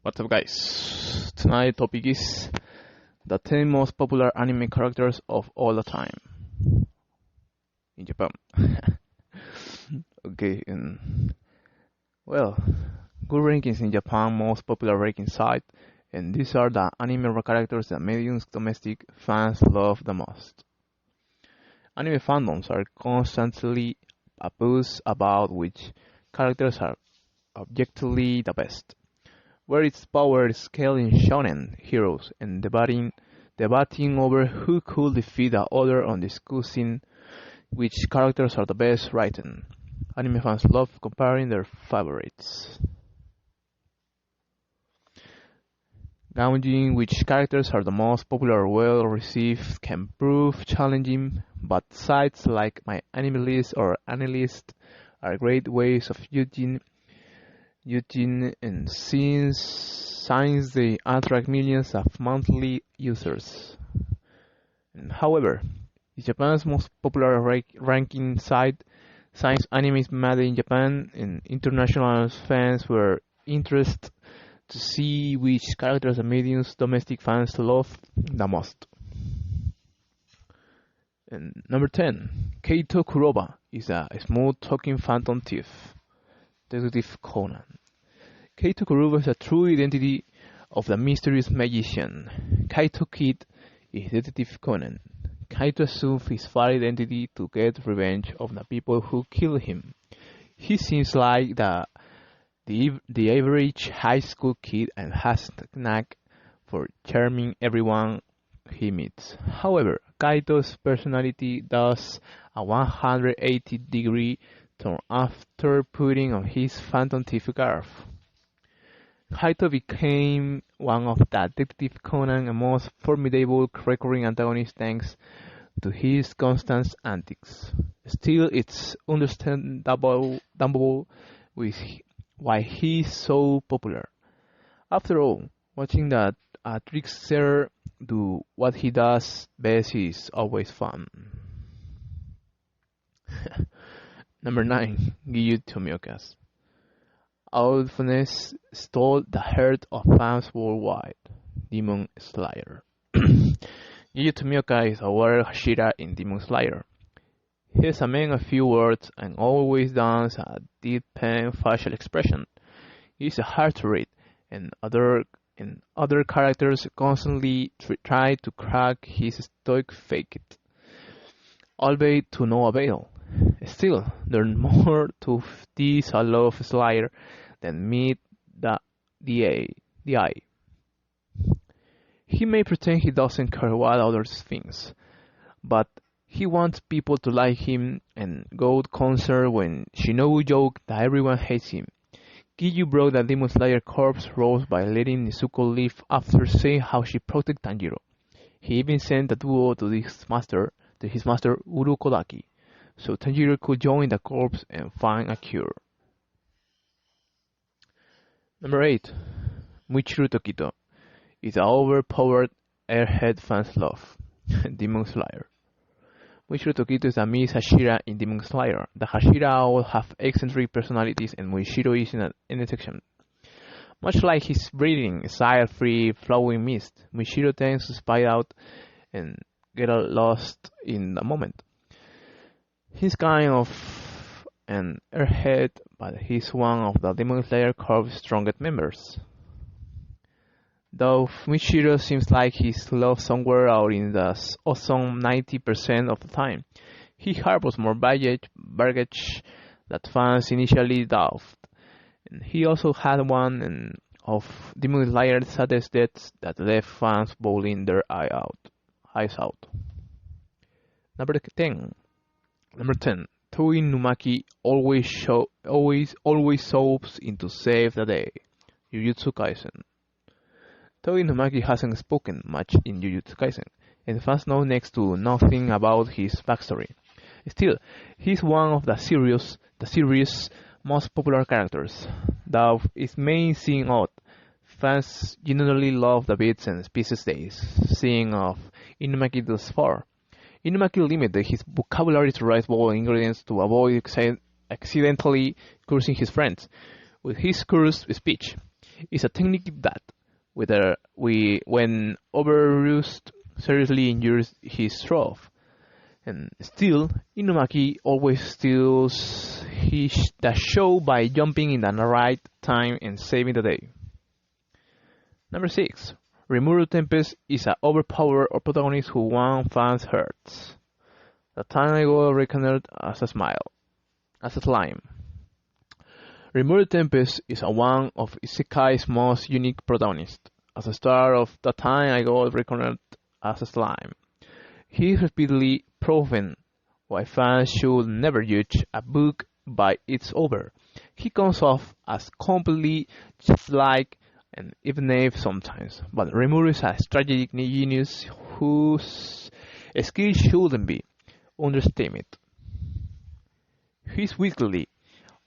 What's up, guys? Tonight topic is the 10 most popular anime characters of all the time in Japan. Okay, well, good rankings in Japan, most popular ranking site, and these are the anime characters that millions domestic fans love the most. Anime fandoms are constantly abused about which characters are objectively the best, where its power scale in shonen heroes and debating over who could defeat the other on discussing which characters are the best written. Anime fans love comparing their favorites. Gauging which characters are the most popular or well received can prove challenging, but sites like My Anime List or AniList are great ways of judging and since they attract millions of monthly users. However, Japan's most popular ranking site, Science Anime is Made in Japan, and international fans were interested to see which characters the millions domestic fans love the most. And number 10, Keito Kuroba is a smooth-talking phantom thief, Detective Conan. Keito Kuroba is a true identity of the mysterious magician. Kaito Kid is Detective Conan. Kaito assumes his false identity to get revenge on the people who killed him. He seems like the average high school kid and has a knack for charming everyone he meets. However, Kaito's personality does a 180-degree turn after putting on his phantom thief garb. Kaito became one of the Detective Conan's most formidable recurring antagonists thanks to his constant antics. Still, it's understandable why he's so popular. After all, watching a trickster do what he does best is always fun. Number 9, Giyu Tomioka. Outfitness stole the heart of fans worldwide. Demon Slayer. Giyu Tomioka is a warrior Hashira in Demon Slayer. He is a man of few words and always dons a deep facial expression. He is hard to read, and other characters constantly try to crack his stoic facade, albeit to no avail. Still, there's more to this love Slayer than meet the eye. He may pretend he doesn't care what others think, but he wants people to like him and go concert when Shinobu joked that everyone hates him. Giyu broke the Demon Slayer corpse rose by letting Nezuko live after saying how she protected Tanjiro. He even sent the duo to his master Urokodaki, so Tanjiro could join the corpse and find a cure. Number 8, Michiru Tokito is an overpowered airhead fans love, Demon Slayer. Michiru Tokito is a Miss Hashira in Demon Slayer. The Hashira all have eccentric personalities and Michiru is an exception. Much like his breathing, style-free, flowing mist, Michiru tends to spy out and get lost in the moment. He's kind of an airhead, but he's one of the Demon Slayer Corps' strongest members. Though Michiru seems like he's loved somewhere out in the awesome 90% of the time, he harbors more baggage that fans initially doubted. And he also had one of Demon Slayer's saddest deaths that left fans bawling their eyes out. Number 10, Toei Numaki always sobs in to save the day. Jujutsu Kaisen. Toei Numaki hasn't spoken much in Jujutsu Kaisen, and fans know next to nothing about his backstory. Still, he's one of the series' most popular characters. Though it may seem odd, fans generally love the bits and pieces they seeing of Inumaki thus far. Inumaki limited his vocabulary to rice bowl ingredients to avoid accidentally cursing his friends. With his cursed speech, is a technique that, when overused, seriously injures his throat. And still, Inumaki always steals the show by jumping in the right time and saving the day. Number 6. Rimuru Tempest is an overpowered protagonist who won fans' hearts. The time I got recognized as a slime. Rimuru Tempest is one of Isekai's most unique protagonists. As a star of The Time I Got Recognized as a Slime, he is repeatedly proven why fans should never judge a book by its cover. He comes off as completely childlike and even naive sometimes, but Rimuru is a strategic genius whose skill shouldn't be underestimated. He is wickedly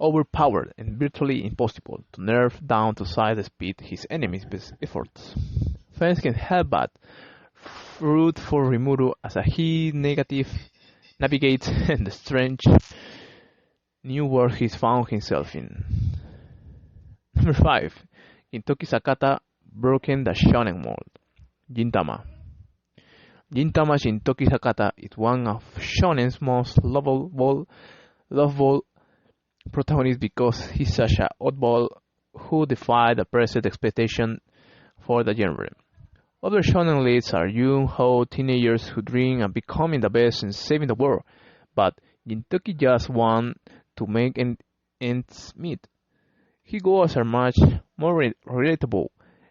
overpowered and virtually impossible to nerf down to size the speed his enemies' best efforts. Fans can help but root for Rimuru as he navigates the strange new world he's found himself in. Number 5. Gintoki Sakata broken the shonen mold. Gintama. Gintama Gintoki Sakata is one of shonen's most lovable protagonists because he's such an oddball who defied the present expectation for the genre. Other shonen leads are young-ho teenagers who dream of becoming the best and saving the world, but Gintoki just wants to make ends meet. His goals are much more relatable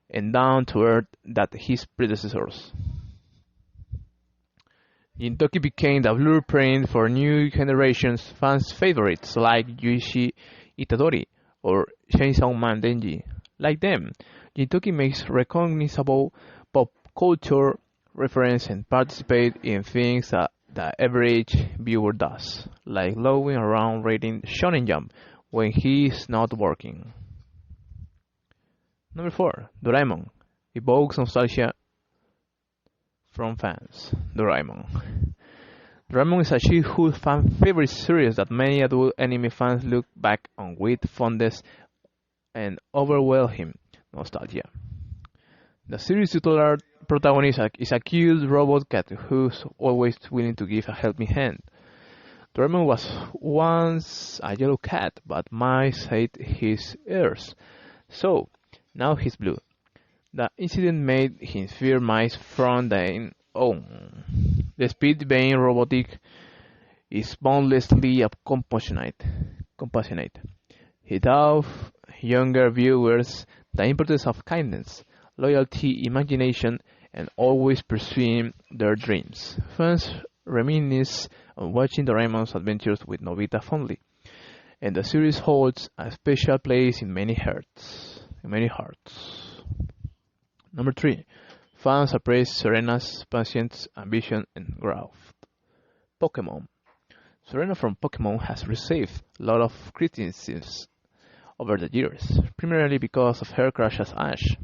and down-to-earth than his predecessors. Gintoki became the blueprint for new generations fans' favorites like Yuichi Itadori or Chainsaw Man Denji. Like them, Gintoki makes recognizable pop culture reference and participate in things that the average viewer does, like lowing around reading Shonen Jump when he is not working. Number 4. Doraemon evokes nostalgia from fans. Doraemon is a childhood fan favorite series that many adult anime fans look back on with fondness and overwhelming nostalgia. The series' titular protagonist is a cute robot cat who's always willing to give a helping hand. Doraemon was once a yellow cat, but mice ate his ears, so now he's blue. The incident made him fear mice from then on. Despite being robotic, is boundlessly compassionate. He taught younger viewers the importance of kindness, loyalty, imagination, and always pursuing their dreams. Fans reminisce on watching Doraemon's adventures with Nobita fondly, and the series holds a special place in many hearts. Number 3. Fans appraise Serena's patience, ambition, and growth. Pokémon. Serena from Pokémon has received a lot of criticism over the years, primarily because of her crush as Ash.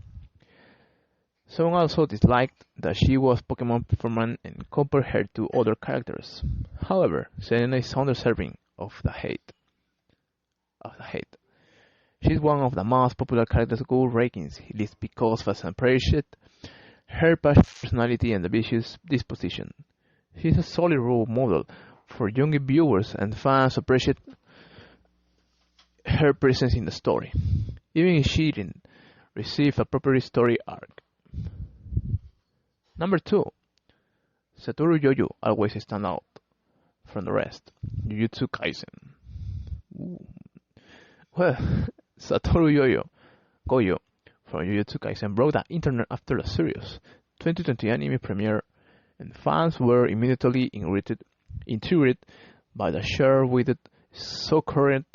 Some also disliked that she was Pokémon performance and compared her to other characters. However, Serena is undeserving of the hate. She's one of the most popular characters Google rankings list because fans appreciate her personality and ambitious disposition. She's a solid role model for younger viewers, and fans appreciate her presence in the story, even if she didn't receive a proper story arc. Number 2. Satoru Gojo always stands out from the rest. Jujutsu Kaisen. Well, Satoru Gojo from Jujutsu Kaisen broke the internet after the series' 2020 anime premiere, and fans were immediately intrigued by the short-witted, so-current,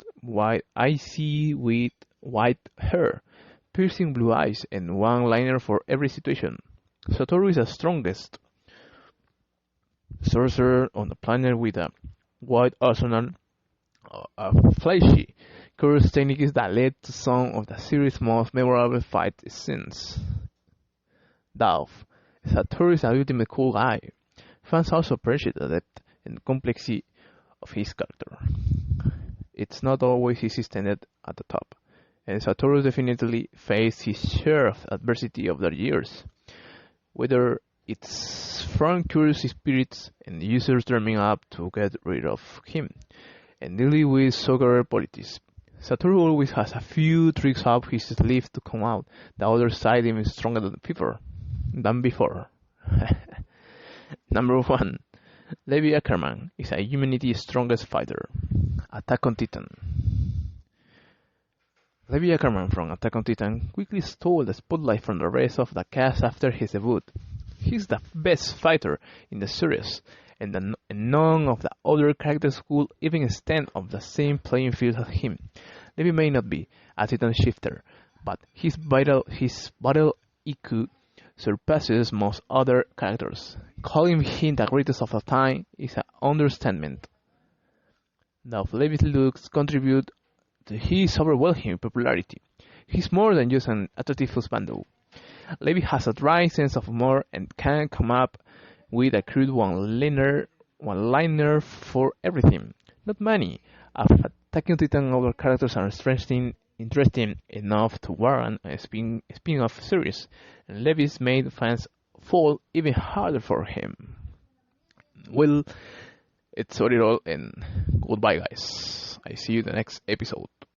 icy with white hair, piercing blue eyes, and one-liner for every situation. Satoru is the strongest sorcerer on the planet with a wide arsenal of flashy, curious techniques that led to some of the series' most memorable fight scenes. Dolph. Satoru is a ultimate cool guy. Fans also appreciate the depth and complexity of his character. It's not always easy standing at the top, and Satoru definitely faced his share of adversity over the years, whether it's from curious spirits and users drumming up to get rid of him, and dealing with soccer politics. Satoru always has a few tricks up his sleeve to come out the other side even stronger than before. Number 1. Levi Ackerman is a humanity's strongest fighter. Attack on Titan. Levi Ackerman from Attack on Titan quickly stole the spotlight from the rest of the cast after his debut. He's the best fighter in the series, and none of the other characters could even stand on the same playing field as him. Levi may not be a Titan shifter, but his battle IQ surpasses most other characters. Calling him the greatest of the time is an understatement. Now, Levi's looks contribute to his overwhelming popularity. He's more than just an attractive husbando. Levi has a dry sense of humor and can come up with a crude one-liner for everything. Not many of Attack on Titan other characters are interesting enough to warrant a spin-off series, and Levi's made fans fall even harder for him. Well, it's all, and goodbye, guys. I see you in the next episode.